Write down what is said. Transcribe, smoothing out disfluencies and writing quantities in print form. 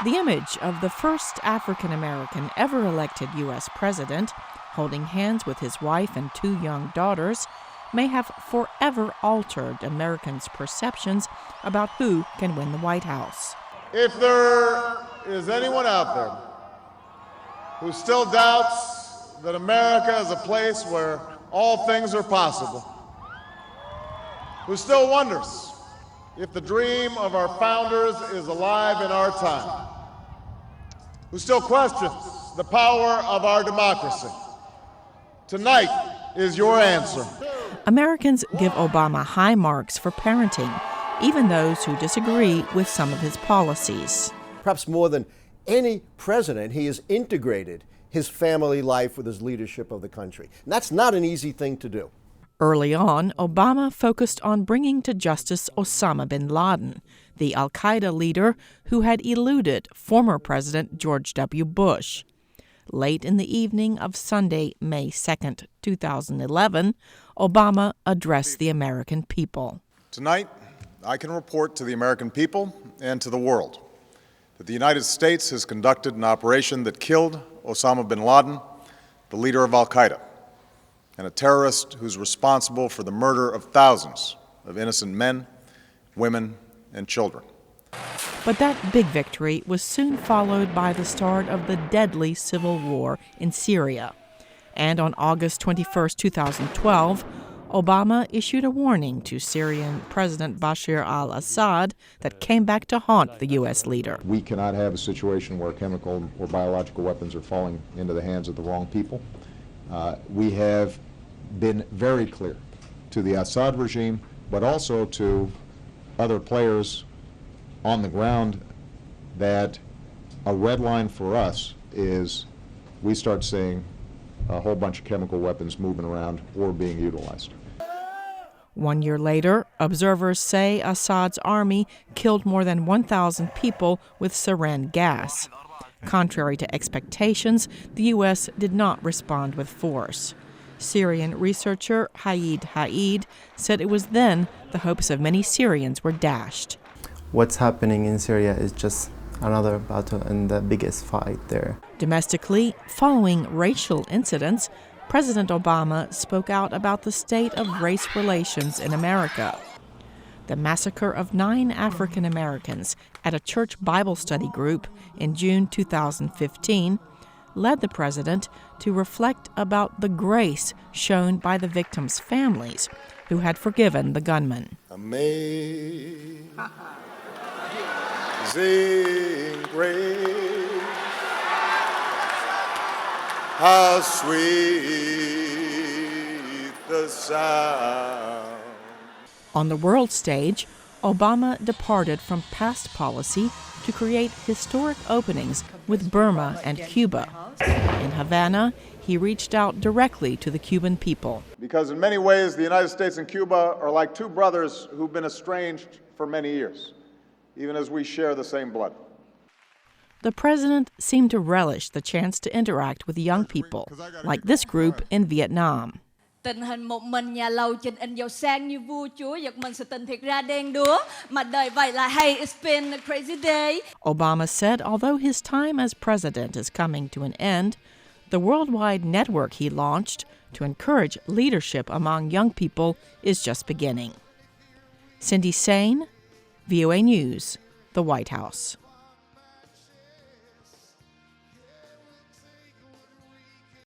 The image of the first African-American ever elected U.S. president, holding hands with his wife and 2 young daughters, may have forever altered Americans' perceptions about who can win the White House. If there is anyone out there who still doubts that America is a place where all things are possible, who still wonders if the dream of our founders is alive in our time, who still questions the power of our democracy, tonight is your answer. Americans give Obama high marks for parenting, even those who disagree with some of his policies. Perhaps more than any president, he has integrated his family life with his leadership of the country. And that's not an easy thing to do. Early on, Obama focused on bringing to justice Osama bin Laden, the al-Qaeda leader who had eluded former President George W. Bush. Late in the evening of Sunday, May 2nd, 2011, Obama addressed the American people. Tonight, I can report to the American people and to the world that the United States has conducted an operation that killed Osama bin Laden, the leader of al-Qaeda, and a terrorist who's responsible for the murder of thousands of innocent men, women, and children. But that big victory was soon followed by the start of the deadly civil war in Syria. And on August 21, 2012, Obama issued a warning to Syrian President Bashar al-Assad that came back to haunt the U.S. leader. We cannot have a situation where chemical or biological weapons are falling into the hands of the wrong people. We have been very clear to the Assad regime, but also to other players on the ground, that a red line for us is we start seeing a whole bunch of chemical weapons moving around or being utilized. 1 year later, observers say Assad's army killed more than 1,000 people with sarin gas. Contrary to expectations, the U.S. did not respond with force. Syrian researcher Haid said it was then the hopes of many Syrians were dashed. What's happening in Syria is just another battle and the biggest fight there. Domestically, following racial incidents, President Obama spoke out about the state of race relations in America. The massacre of 9 African Americans at a church Bible study group in June 2015 led the president to reflect about the grace shown by the victims' families who had forgiven the gunman. Amazing grace, how sweet the sound. On the world stage, Obama departed from past policy to create historic openings with Burma and Cuba. In Havana, he reached out directly to the Cuban people. Because in many ways, the United States and Cuba are like 2 brothers who've been estranged for many years, even as we share the same blood. The president seemed to relish the chance to interact with young people, like this group in Vietnam. Tình hình một mình nhà lầu trình in giàu sang như vua chúa giật mình sự tình thiệt ra đen đúa mà đời vậy là hey it's been a crazy day. Obama said although his time as president is coming to an end, the worldwide network he launched to encourage leadership among young people is just beginning. Cindy Saine, VOA News, the White House.